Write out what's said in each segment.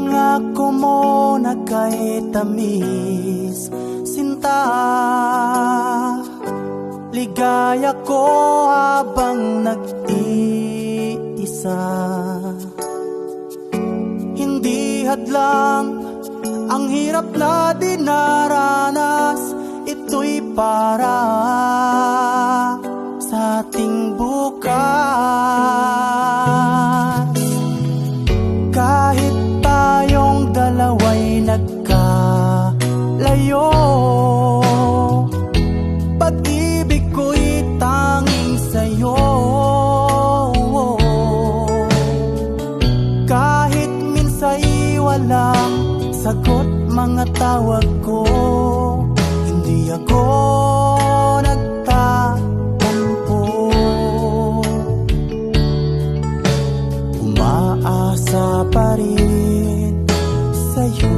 pangako mo na kay tamis sinta, ligaya ko habang nag-iisa. Hindi hadlang ang hirap na dinaranas, ito'y para sa ating bukas. Kahit tayong dalawa'y nagkalayo, pag-ibig ko'y tanging sa'yo. Kahit minsa'y walang sagot mga tawag ko, hindi ako nagtatampo. Umaasa pa rin sa'yo,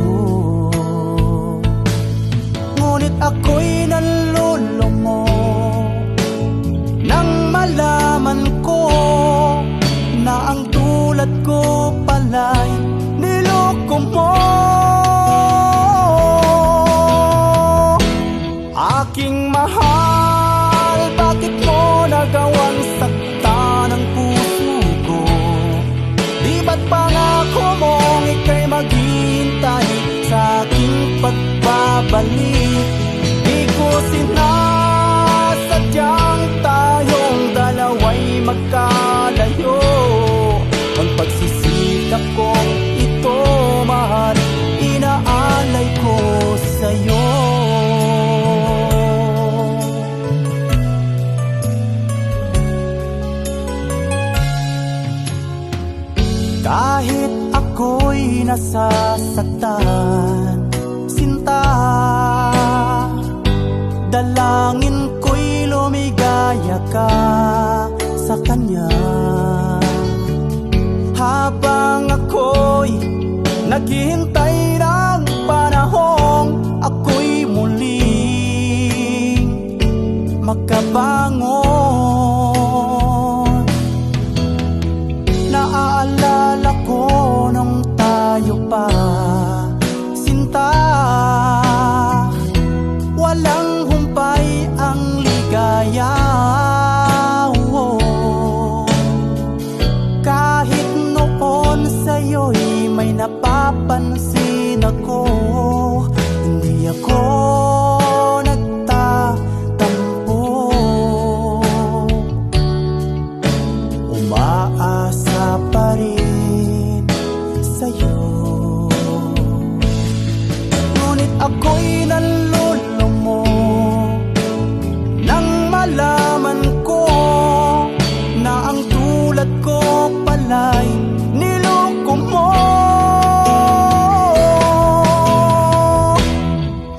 ngunit ako'y nalulumo nang malaman ko na ang tulad ko pala'y niloko mo. Aking mahal, bakit mo nagawang saktan ang puso ko? Di ba't pangako mong ika'y maghihintay sa aking pagbabalik? Di ko sinasadyang tayong dalawa'y magkalayo. Ang pagsisikap kong ito, mahal, inaalay ko sa'yo. Kahit ako'y nasasaktan, sinta, dalangin ko'y lumigaya ka sa kanya. Habang ako'y naghihintay ng panahong ako'y muling makabangon, naaalala ko nung tayo pa, sinta, walang humpay ang ligaya. Kahit noon sa'yo'y may napapansin ako, hindi ako nagtatampo. Umaasa pa rin sa'yo, ngunit ako'y nalulumo nang malaman ko na ang tulad ko pala'y niloko mo.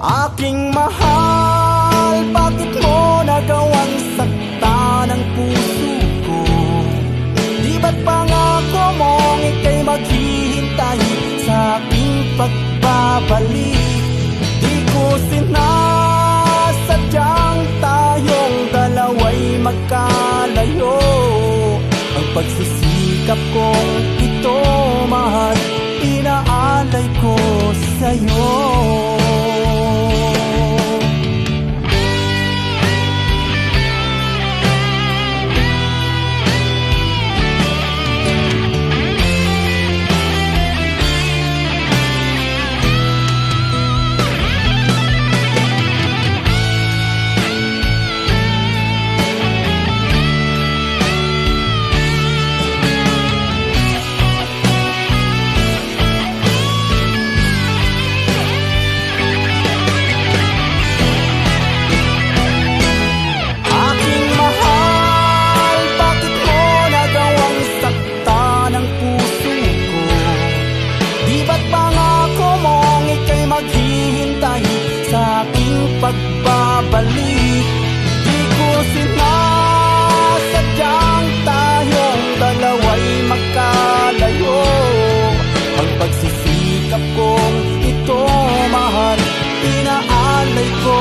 Aking mahal, bakit mo nagawang saktan ang puso ko? Di ba't pangako mong ika'y maghihintay sa aking pagbabalik? Di ko sinasadyang tayong dalawa'y magkalayo. Ang pagsisikap kong ito, mahal, inaalay ko sa'yo. Maghihintay sa aking pagbabalik. Di ko sinasadyang tayong dalawa'y magkalayo. Ang pagsisikap kong ito, mahal, inaalay ko